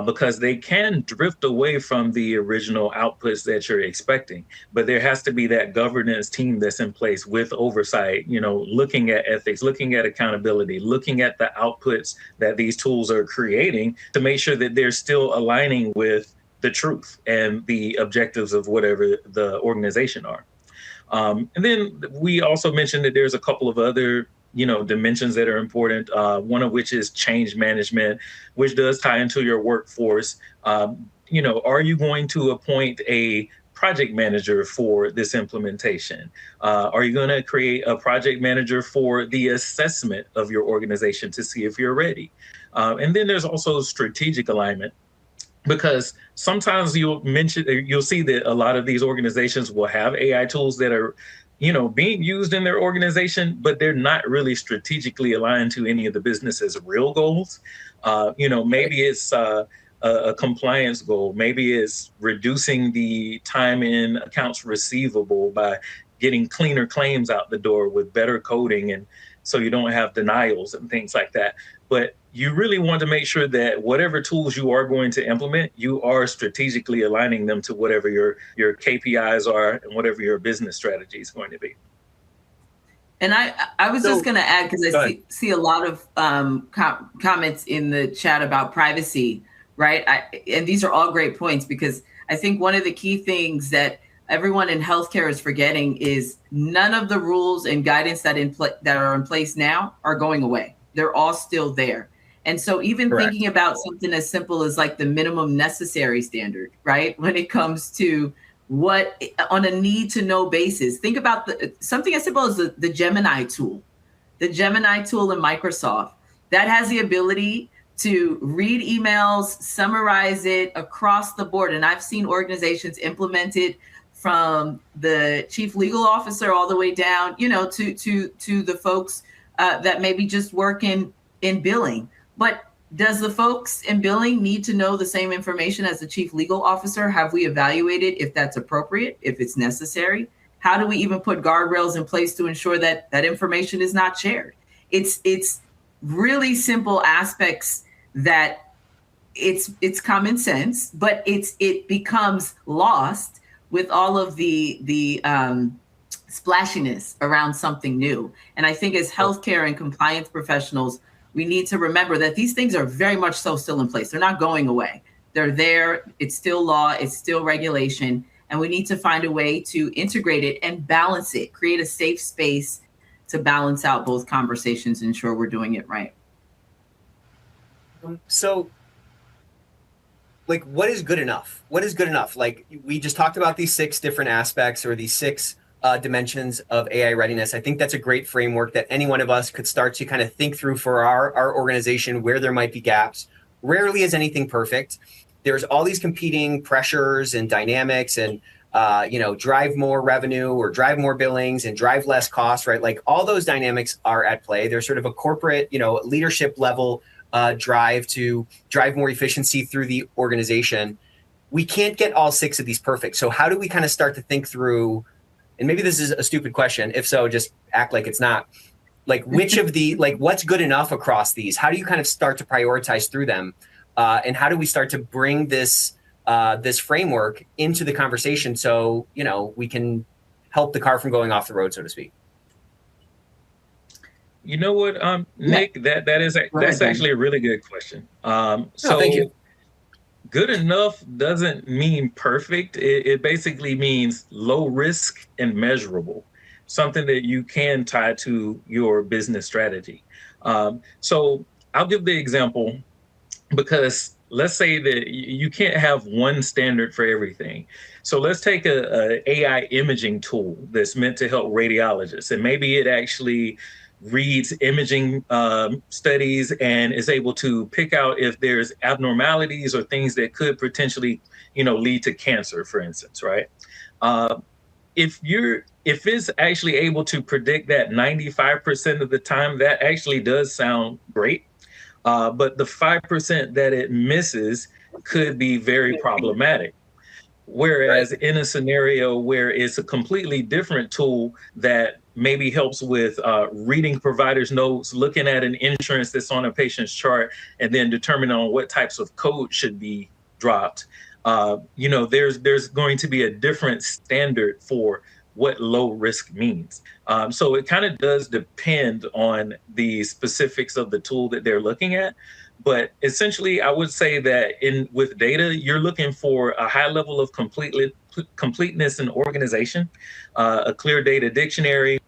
because they can drift away from the original outputs that you're expecting. But there has to be that governance team that's in place with oversight, looking at ethics, looking at accountability, looking at the outputs that these tools are creating to make sure that they're still aligning with the truth and the objectives of whatever the organization are. And then we also mentioned that there's a couple of other, dimensions that are important. One of which is change management, which does tie into your workforce. Are you going to appoint a project manager for this implementation? Are you going to create a project manager for the assessment of your organization to see if you're ready? And then there's also strategic alignment, because sometimes you'll see that a lot of these organizations will have AI tools that are, being used in their organization, but they're not really strategically aligned to any of the business's real goals. Maybe it's a compliance goal. Maybe it's reducing the time in accounts receivable by getting cleaner claims out the door with better coding, and so you don't have denials and things like that. But you really want to make sure that whatever tools you are going to implement, you are strategically aligning them to whatever your KPIs are and whatever your business strategy is going to be. And I was just going to add, because I see a lot of comments in the chat about privacy, right? And these are all great points, because I think one of the key things that everyone in healthcare is forgetting is none of the rules and guidance that are in place now are going away. They're all still there. And so even thinking about something as simple as like the minimum necessary standard, right? When it comes to what on a need to know basis, think about something as simple as the Gemini tool. The Gemini tool in Microsoft that has the ability to read emails, summarize it across the board. And I've seen organizations implement it from the chief legal officer all the way down, to the folks that maybe just work in billing. But does the folks in billing need to know the same information as the chief legal officer? Have we evaluated if that's appropriate, if it's necessary? How do we even put guardrails in place to ensure that that information is not shared? It's really simple aspects that it's common sense, but it becomes lost with all of the splashiness around something new. And I think as healthcare and compliance professionals, we need to remember that these things are very much so still in place. They're not going away. They're there. It's still law. It's still regulation. And we need to find a way to integrate it and balance it, create a safe space to balance out both conversations and ensure we're doing it right. So, what is good enough? What is good enough? We just talked about these 6 different aspects, or these 6 dimensions of AI readiness. I think that's a great framework that any one of us could start to kind of think through for our organization, where there might be gaps. Rarely is anything perfect. There's all these competing pressures and dynamics, and drive more revenue or drive more billings and drive less costs, right? All those dynamics are at play. There's sort of a corporate, leadership level drive to drive more efficiency through the organization. We can't get all 6 of these perfect. So how do we kind of start to think through, and maybe this is a stupid question, if so, just act like it's not, which of the, what's good enough across these? How do you kind of start to prioritize through them? And how do we start to bring this framework into the conversation so, we can help the car from going off the road, so to speak? You know what, Nick, that's actually a really good question. So thank you. Good enough doesn't mean perfect. It basically means low risk and measurable, something that you can tie to your business strategy. So I'll give the example, because let's say that you can't have one standard for everything. So let's take a AI imaging tool that's meant to help radiologists, and maybe it actually reads imaging studies and is able to pick out if there's abnormalities or things that could potentially, lead to cancer, for instance, right? If it's actually able to predict that 95% of the time, that actually does sound great. But the 5% that it misses could be very problematic. Whereas in a scenario where it's a completely different tool that maybe helps with reading providers' notes, looking at an insurance that's on a patient's chart, and then determining on what types of code should be dropped, there's going to be a different standard for what low risk means. So it kind of does depend on the specifics of the tool that they're looking at. But essentially, I would say that with data, you're looking for a high level of completeness and organization, a clear data dictionary.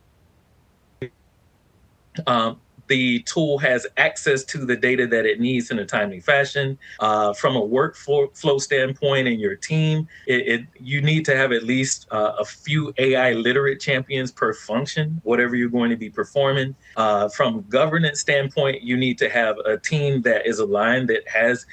The tool has access to the data that it needs in a timely fashion. From a workflow standpoint in your team, you need to have at least a few AI literate champions per function, whatever you're going to be performing. From governance standpoint, you need to have a team that is aligned, that has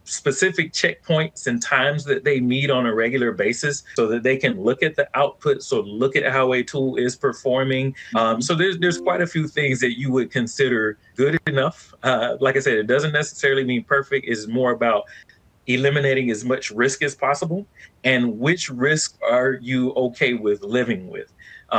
specific checkpoints and times that they meet on a regular basis so that they can look at the output, so look at how a tool is performing. So there's quite a few things that you would consider good enough. Like I said, it doesn't necessarily mean perfect. It's more about eliminating as much risk as possible, and which risk are you okay with living with.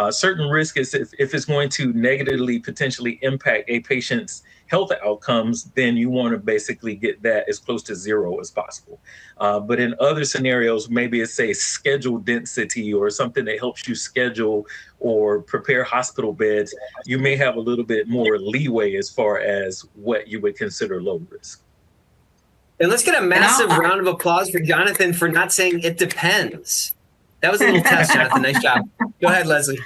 Certain risk is if it's going to negatively potentially impact a patient's health outcomes, then you want to basically get that as close to zero as possible. But in other scenarios, maybe it's a schedule density or something that helps you schedule or prepare hospital beds, you may have a little bit more leeway as far as what you would consider low risk. And let's get a massive round of applause for Jonathan for not saying it depends. That was a little test, Jonathan. Nice job. Go ahead, Leslie.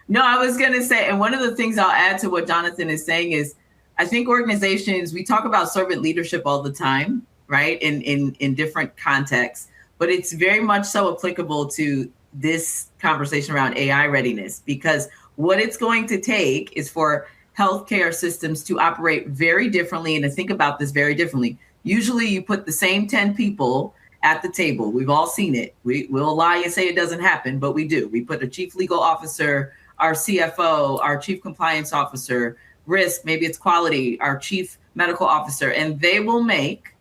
No, I was going to say, and one of the things I'll add to what Jonathan is saying is, I think organizations, we talk about servant leadership all the time, right? In different contexts, but it's very much so applicable to this conversation around AI readiness, because what it's going to take is for healthcare systems to operate very differently and to think about this very differently. Usually you put the same 10 people at the table. We've all seen it. We'll lie and say it doesn't happen, but we do. We put a chief legal officer, our CFO, our chief compliance officer, risk, maybe it's quality, our chief medical officer, and they will make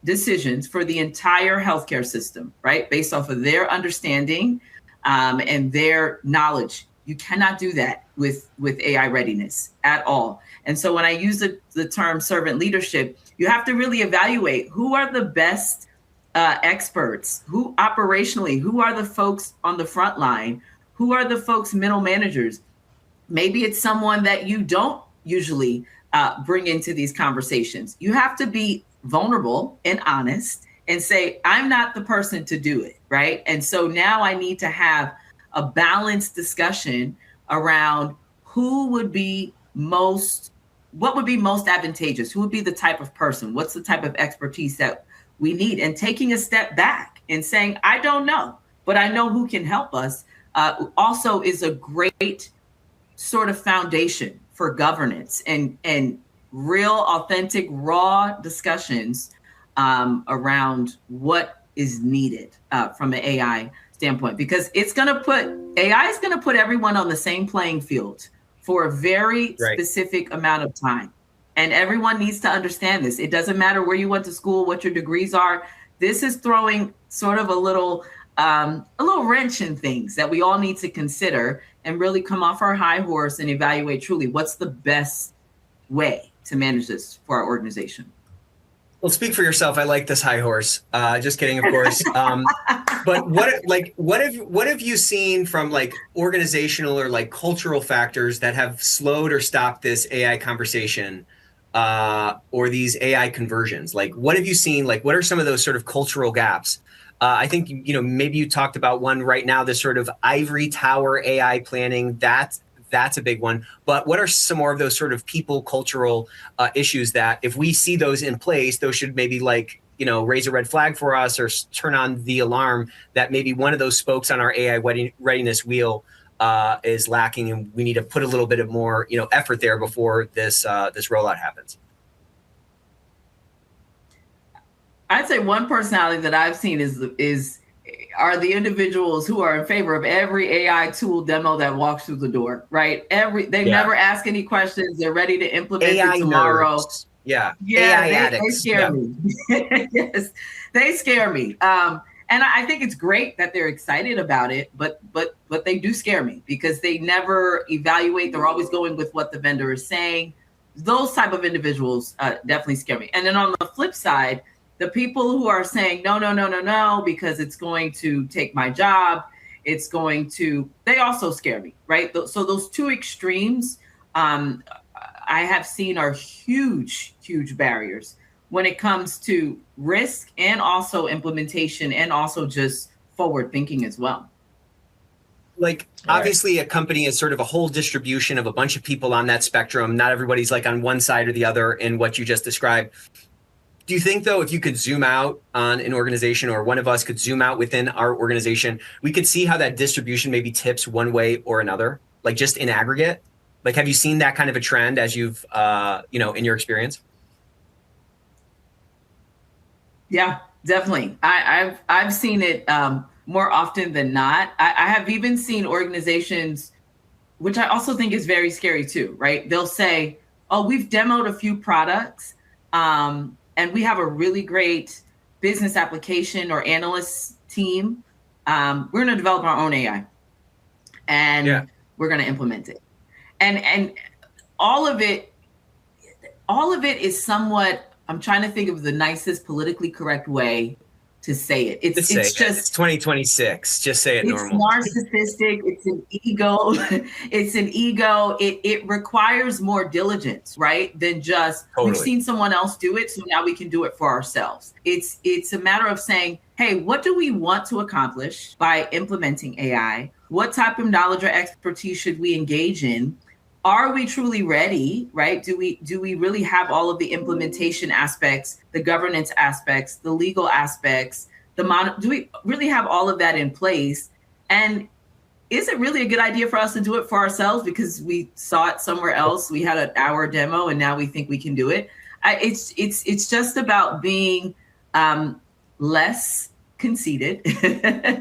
decisions for the entire healthcare system, right? Based off of their understanding and their knowledge. You cannot do that with AI readiness at all. And so when I use the term servant leadership, you have to really evaluate who are the best experts, who operationally, who are the folks on the front line, who are the folks, middle managers. Maybe it's someone that you don't usually bring into these conversations. You have to be vulnerable and honest and say, I'm not the person to do it, right? And so now I need to have a balanced discussion around what would be most advantageous, who would be the type of person, what's the type of expertise that we need, and taking a step back and saying, I don't know, but I know who can help us, also is a great sort of foundation for governance and real, authentic, raw discussions around what is needed from an AI standpoint, because AI is going to put everyone on the same playing field for a very specific amount of time. And everyone needs to understand this. It doesn't matter where you went to school, what your degrees are. This is throwing sort of a little wrench in things that we all need to consider and really come off our high horse and evaluate truly what's the best way to manage this for our organization. Well, speak for yourself. I like this high horse. Just kidding, of course. But what have you seen from like organizational or like cultural factors that have slowed or stopped this AI conversation or these AI conversions? Like, what have you seen? Like, what are some of those sort of cultural gaps? I think, maybe you talked about one right now, this sort of ivory tower AI planning. That's a big one. But what are some more of those sort of people cultural issues that if we see those in place, those should maybe raise a red flag for us or turn on the alarm that maybe one of those spokes on our AI readiness wheel is lacking, and we need to put a little bit of more effort there before this rollout happens. I'd say one personality that I've seen are the individuals who are in favor of every AI tool demo that walks through the door, right? They never ask any questions. They're ready to implement AI it tomorrow. Nerds. Yeah. AI addicts. They scare me. Yes, they scare me. And I think it's great that they're excited about it, but they do scare me because they never evaluate. They're always going with what the vendor is saying. Those type of individuals definitely scare me. And then on the flip side, the people who are saying, no, because it's going to take my job, they also scare me, right? So those two extremes I have seen are huge, huge barriers when it comes to risk and also implementation and also just forward thinking as well. Like, obviously a company is sort of a whole distribution of a bunch of people on that spectrum. Not everybody's like on one side or the other in what you just described. Do you think, though, if you could zoom out on an organization, or one of us could zoom out within our organization, we could see how that distribution maybe tips one way or another, like just in aggregate? Like, have you seen that kind of a trend as you've, in your experience? Yeah, definitely. I've seen it more often than not. I have even seen organizations, which I also think is very scary too, right? They'll say, oh, we've demoed a few products, and we have a really great business application or analyst team. We're going to develop our own AI, and we're going to implement it. And all of it is somewhat, I'm trying to think of the nicest politically correct way to say it. It's just, it's 2026. Just say it normal. It's narcissistic. It's an ego. It's an ego. It requires more diligence, right? Than just We've seen someone else do it, so now we can do it for ourselves. It's a matter of saying, hey, what do we want to accomplish by implementing AI? What type of knowledge or expertise should we engage in? Are we truly ready, right? Do we really have all of the implementation aspects, the governance aspects, the legal aspects, do we really have all of that in place? And is it really a good idea for us to do it for ourselves because we saw it somewhere else? We had an hour demo and now we think we can do it. It's just about being less conceited,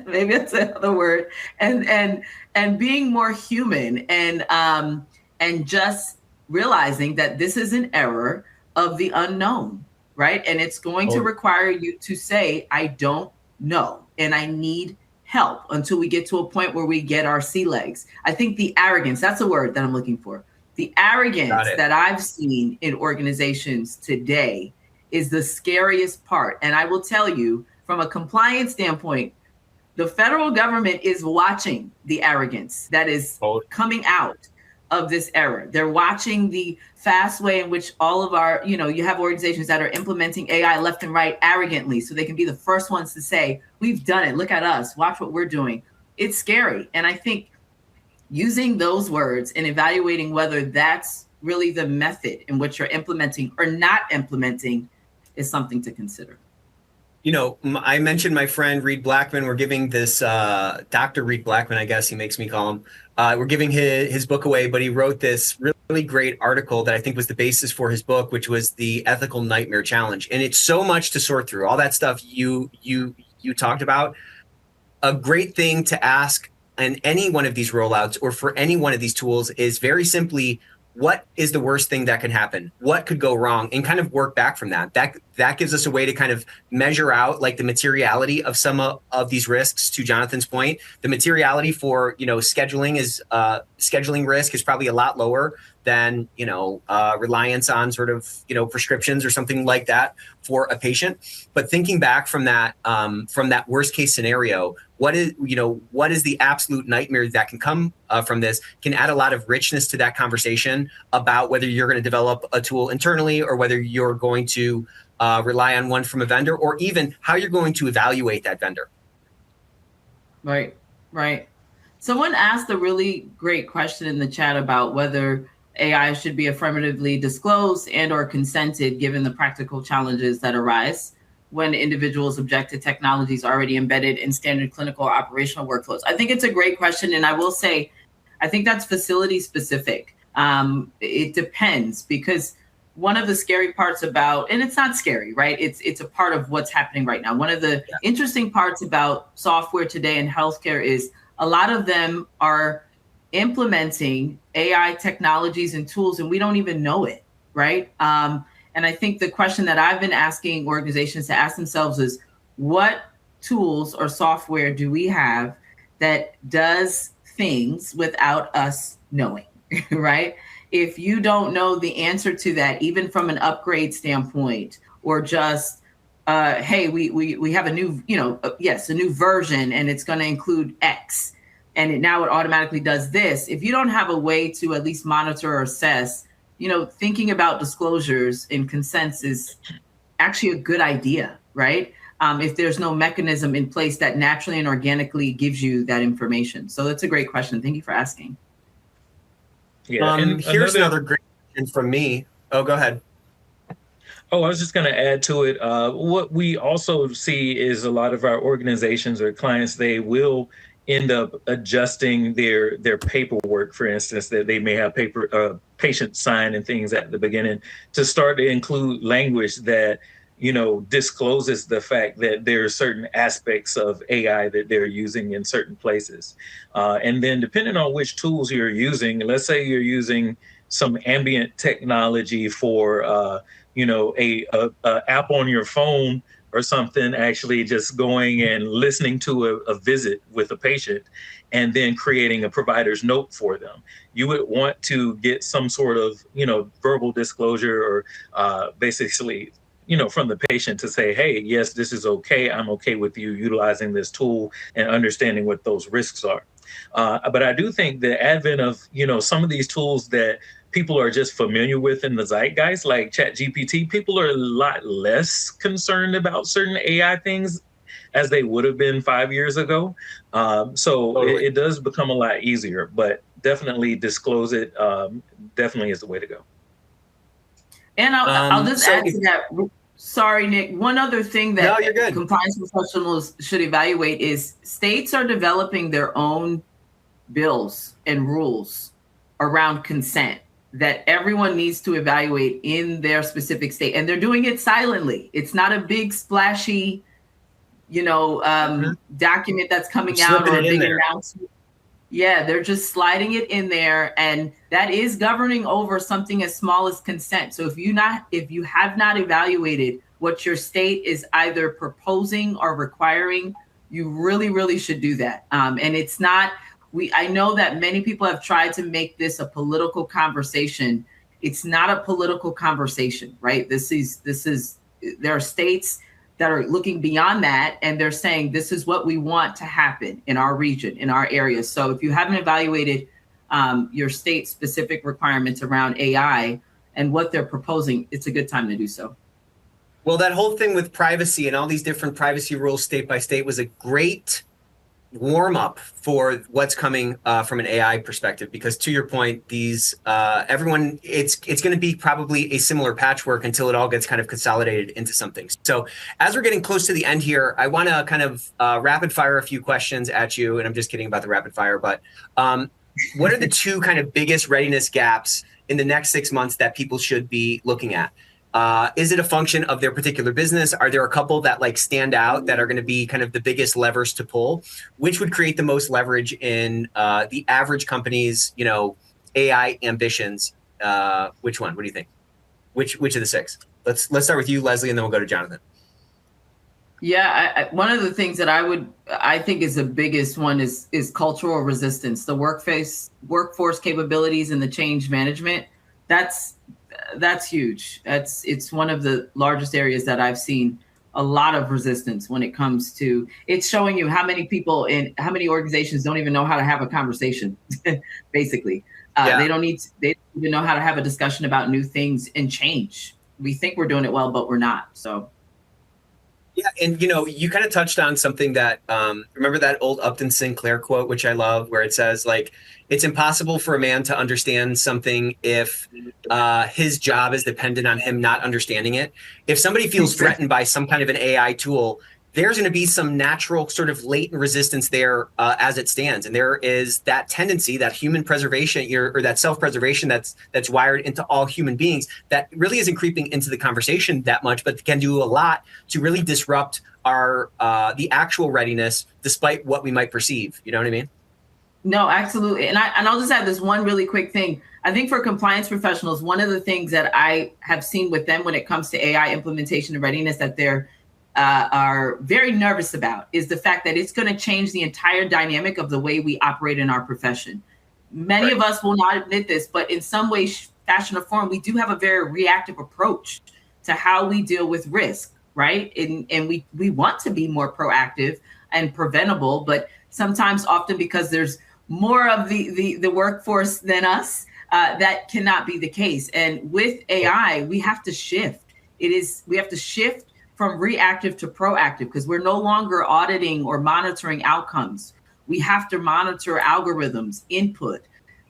maybe that's another word, and being more human and just realizing that this is an error of the unknown, right? And it's going to require you to say, I don't know, and I need help until we get to a point where we get our sea legs. I think the arrogance, that's a word that I'm looking for. The arrogance that I've seen in organizations today is the scariest part. And I will tell you, from a compliance standpoint, the federal government is watching the arrogance that is coming out of this era. They're watching the fast way in which all of our, you have organizations that are implementing AI left and right arrogantly, so they can be the first ones to say, we've done it, look at us, watch what we're doing. It's scary. And I think using those words and evaluating whether that's really the method in which you're implementing or not implementing is something to consider. I mentioned my friend Reed Blackman. We're giving this Dr. Reed Blackman, I guess he makes me call him. We're giving his book away, but he wrote this really great article that I think was the basis for his book, which was the Ethical Nightmare Challenge. And it's so much to sort through. All that stuff you talked about. A great thing to ask in any one of these rollouts or for any one of these tools is very simply, what is the worst thing that can happen? What could go wrong? And kind of work back from that. That gives us a way to kind of measure out like the materiality of some of these risks. To Jonathan's point, the materiality for scheduling risk is probably a lot lower than reliance on sort of prescriptions or something like that for a patient. But thinking back from that worst case scenario, what is the absolute nightmare that can come from this can add a lot of richness to that conversation about whether you're going to develop a tool internally or whether you're going to rely on one from a vendor, or even how you're going to evaluate that vendor. Right. Someone asked a really great question in the chat about whether AI should be affirmatively disclosed and or consented given the practical challenges that arise when individuals object to technologies already embedded in standard clinical or operational workflows. I think it's a great question. And I will say, I think that's facility specific. It depends, because one of the scary parts about, and it's not scary, right? It's a part of what's happening right now. One of the interesting parts about software today in healthcare is a lot of them are implementing AI technologies and tools, and we don't even know it, right? And I think the question that I've been asking organizations to ask themselves is, what tools or software do we have that does things without us knowing, right? If you don't know the answer to that, even from an upgrade standpoint, or just, hey, we have a new, a new version and it's going to include X, and now it automatically does this. If you don't have a way to at least monitor or assess, thinking about disclosures and consents is actually a good idea, right? If there's no mechanism in place that naturally and organically gives you that information. So that's a great question. Thank you for asking. Yeah, and here's another great question from me. Oh, go ahead. Oh, I was just going to add to it. What we also see is a lot of our organizations or clients, they will end up adjusting their paperwork, for instance, that they may have patient sign and things at the beginning, to start to include language that discloses the fact that there are certain aspects of AI that they're using in certain places. And then depending on which tools you're using, let's say you're using some ambient technology for, a app on your phone or something, actually just going and listening to a visit with a patient and then creating a provider's note for them. You would want to get some sort of, verbal disclosure or basically from the patient to say, hey, yes, this is okay. I'm okay with you utilizing this tool and understanding what those risks are. But I do think the advent of, some of these tools that people are just familiar with in the zeitgeist, like ChatGPT, people are a lot less concerned about certain AI things as they would have been 5 years ago. So totally. It does become a lot easier, but definitely disclose it definitely is the way to go. And I'll just add to that. Sorry, Nick. One other thing that compliance professionals should evaluate is states are developing their own bills and rules around consent that everyone needs to evaluate in their specific state. And they're doing it silently. It's not a big splashy, document that's coming out or a big announcement. Yeah, they're just sliding it in there, and that is governing over something as small as consent. So if you have not evaluated what your state is either proposing or requiring, you really, really should do that. And it's not, I know that many people have tried to make this a political conversation. It's not a political conversation, right? There are states that are looking beyond that, and they're saying, this is what we want to happen in our region, in our area. So if you haven't evaluated your state specific requirements around AI and what they're proposing, it's a good time to do so. Well, that whole thing with privacy and all these different privacy rules state by state was a great warm up for what's coming from an AI perspective, because to your point, these everyone, it's going to be probably a similar patchwork until it all gets kind of consolidated into something. So as we're getting close to the end here, I want to kind of rapid fire a few questions at you, and I'm just kidding about the rapid fire, but what are the two kind of biggest readiness gaps in the next 6 months that people should be looking at? Is it a function of their particular business? Are there a couple that stand out that are going to be kind of the biggest levers to pull? Which would create the most leverage in the average company's, AI ambitions? Which one? What do you think? Which of the six? Let's start with you, Leslie, and then we'll go to Jonathan. Yeah, one of the things that I think is the biggest one is cultural resistance, the workforce capabilities and the change management. That's huge. It's one of the largest areas that I've seen a lot of resistance when it comes to. It's showing you how many people in how many organizations don't even know how to have a conversation. Basically, they don't even know how to have a discussion about new things and change. We think we're doing it well, but we're not. So. Yeah, and you kind of touched on something that remember that old Upton Sinclair quote, which I love, where it says it's impossible for a man to understand something if his job is dependent on him not understanding it. If somebody feels threatened by some kind of an AI tool, there's going to be some natural sort of latent resistance there as it stands. And there is that tendency, that human preservation or that self-preservation that's wired into all human beings that really isn't creeping into the conversation that much, but can do a lot to really disrupt our the actual readiness despite what we might perceive. You know what I mean? No, absolutely. And I'll just add this one really quick thing. I think for compliance professionals, one of the things that I have seen with them when it comes to AI implementation and readiness, that they're are very nervous about is the fact that it's going to change the entire dynamic of the way we operate in our profession. Many of us will not admit this, but in some way, fashion, or form, we do have a very reactive approach to how we deal with risk, right? And we want to be more proactive and preventable, but sometimes, often, because there's more of the workforce than us, that cannot be the case. And with AI, we have to shift. We have to shift from reactive to proactive, because we're no longer auditing or monitoring outcomes. We have to monitor algorithms, input,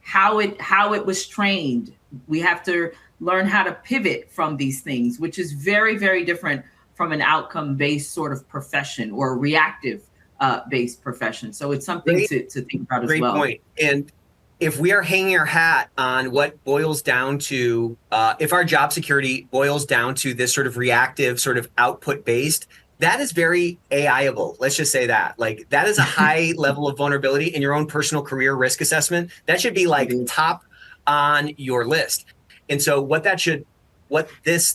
how it was trained. We have to learn how to pivot from these things, which is very, very different from an outcome-based sort of profession or a reactive based profession. So it's something to think about as well. Great point. And if we are hanging our hat on what boils down to, if our job security boils down to this sort of reactive, sort of output based, that is very AI-able. Let's just say that. Like, that is a high level of vulnerability in your own personal career risk assessment. That should be like top on your list. And so what this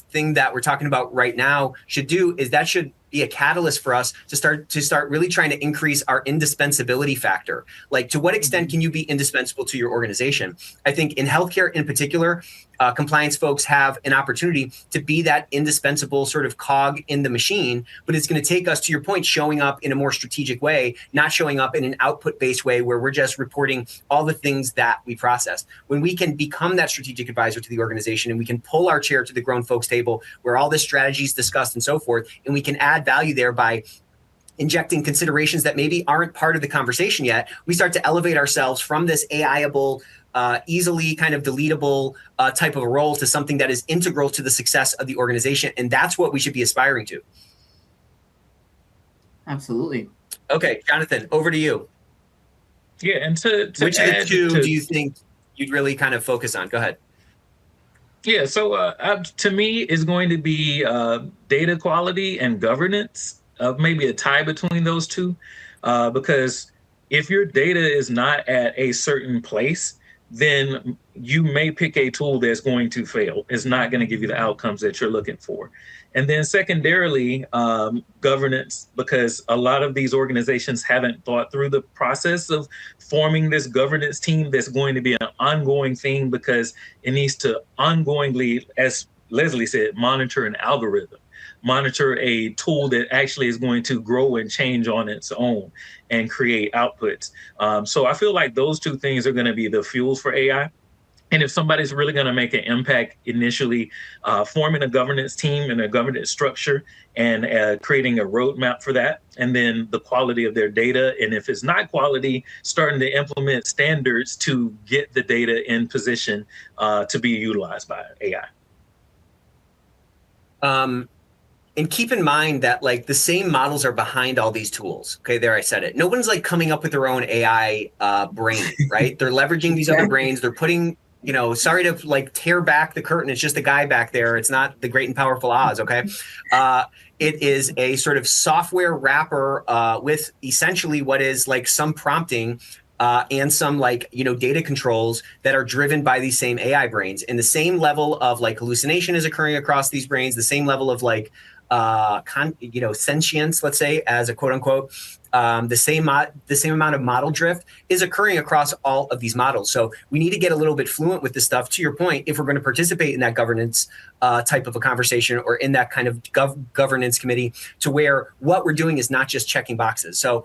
thing that we're talking about right now should do is that should be a catalyst for us to start really trying to increase our indispensability factor. Like, to what extent can you be indispensable to your organization? I think in healthcare in particular, compliance folks have an opportunity to be that indispensable sort of cog in the machine, but it's going to take us, to your point, showing up in a more strategic way, not showing up in an output-based way where we're just reporting all the things that we process. When we can become that strategic advisor to the organization, and we can pull our chair to the grown folks table where all this strategy is discussed and so forth, and we can add value there by injecting considerations that maybe aren't part of the conversation yet, we start to elevate ourselves from this AI-able, easily kind of deletable type of a role to something that is integral to the success of the organization. And that's what we should be aspiring to. Absolutely. Okay, Jonathan, over to you. Yeah, and to which of the two do you think you'd really kind of focus on? Go ahead. Yeah, so to me, it's going to be data quality and governance, maybe a tie between those two, because if your data is not at a certain place, then you may pick a tool that's going to fail. It's not going to give you the outcomes that you're looking for. And then secondarily, governance, because a lot of these organizations haven't thought through the process of forming this governance team that's going to be an ongoing thing, because it needs to ongoingly, as Leslie said, monitor an algorithm, monitor a tool that actually is going to grow and change on its own and create outputs. So I feel like those two things are going to be the fuels for AI. And if somebody's really going to make an impact initially, forming a governance team and a governance structure and creating a roadmap for that, and then the quality of their data. And if it's not quality, starting to implement standards to get the data in position to be utilized by AI. And keep in mind that, like, the same models are behind all these tools. Okay, there, I said it. No one's like coming up with their own AI brain, right? They're leveraging these other brains. They're putting, sorry to like tear back the curtain. It's just a guy back there. It's not the great and powerful Oz, okay? It is a sort of software wrapper with essentially what is like some prompting and some data controls that are driven by these same AI brains. And the same level of like hallucination is occurring across these brains, the same level of like sentience, let's say, as a quote unquote, the same amount of model drift is occurring across all of these models. So we need to get a little bit fluent with this stuff, to your point, if we're going to participate in that governance type of a conversation or in that kind of governance committee, to where what we're doing is not just checking boxes. So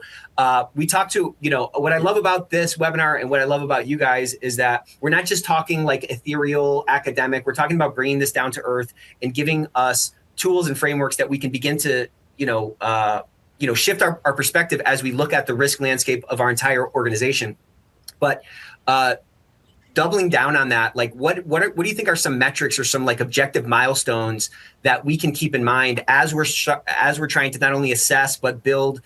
we talked to, what I love about this webinar and what I love about you guys is that we're not just talking like ethereal academic, we're talking about bringing this down to earth and giving us tools and frameworks that we can begin to, shift our perspective as we look at the risk landscape of our entire organization. But doubling down on that, like what do you think are some metrics or some like objective milestones that we can keep in mind as we're trying to not only assess but build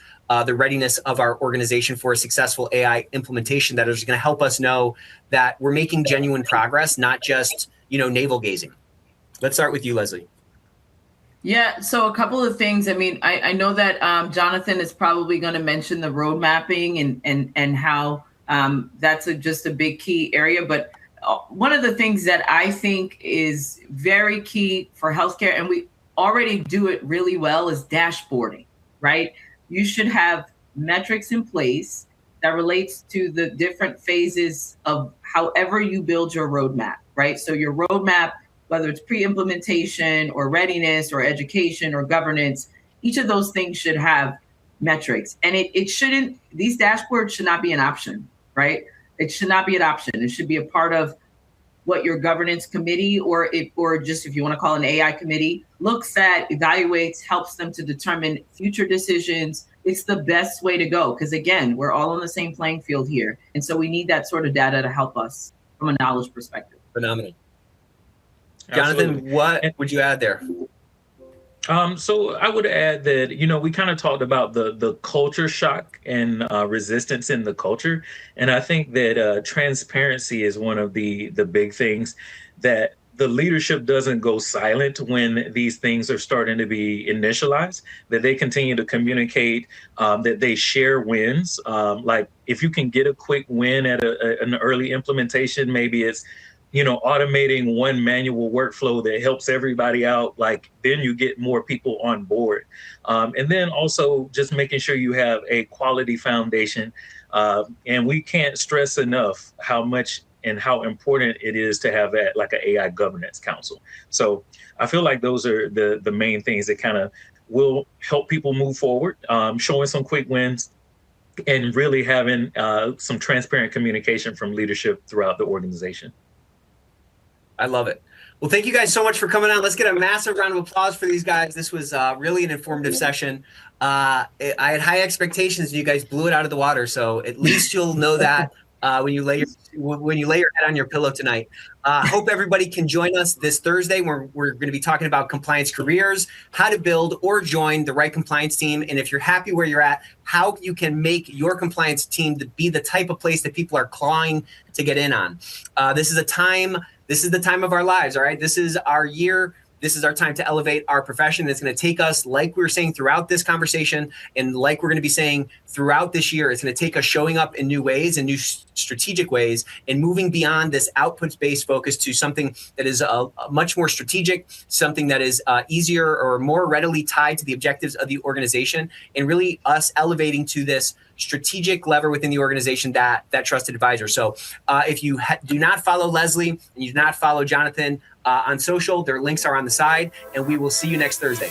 the readiness of our organization for a successful AI implementation that is going to help us know that we're making genuine progress, not just navel gazing? Let's start with you, Leslie. Yeah, so a couple of things. I mean, I know that Jonathan is probably going to mention the road mapping and how that's just a big key area. But one of the things that I think is very key for healthcare, and already do it really well is dashboarding, right? You should have metrics in place that relates to the different phases of however you build your roadmap, right? So your roadmap, whether it's pre-implementation or readiness or education or governance, each of those things should have metrics. And it shouldn't, these dashboards should not be an option, right? It should not be an option. It should be a part of what your governance committee or just if you want to call it an AI committee looks at, evaluates, helps them to determine future decisions. It's the best way to go because again, we're all on the same playing field here. And so we need that sort of data to help us from a knowledge perspective. Phenomenal. Jonathan, Absolutely. what would you add there? So I would add that, we kind of talked about the culture shock and resistance in the culture. And I think that transparency is one of the big things, that the leadership doesn't go silent when these things are starting to be initialized, that they continue to communicate, that they share wins. Like if you can get a quick win at an early implementation, maybe it's automating one manual workflow that helps everybody out, like then you get more people on board. And then also just making sure you have a quality foundation. And we can't stress enough how much and how important it is to have that like an AI governance council. So I feel like those are the main things that kind of will help people move forward, showing some quick wins and really having some transparent communication from leadership throughout the organization. I love it. Well, thank you guys so much for coming out. Let's get a massive round of applause for these guys. This was really an informative session. I had high expectations and you guys blew it out of the water. So at least you'll know that when you lay your head on your pillow tonight. Hope everybody can join us this Thursday where we're going to be talking about compliance careers, how to build or join the right compliance team. And if you're happy where you're at, how you can make your compliance team to be the type of place that people are clawing to get in on. This is the time of our lives, all right? This is our year. This is our time to elevate our profession. It's going to take us, like we were saying throughout this conversation, and like we're going to be saying throughout this year, it's going to take us showing up in new ways and new strategic ways and moving beyond this outputs-based focus to something that is much more strategic, something that is easier or more readily tied to the objectives of the organization, and really us elevating to this strategic lever within the organization, that trusted advisor. So if you do not follow Leslie and you do not follow Jonathan on social, their links are on the side, and we will see you next Thursday.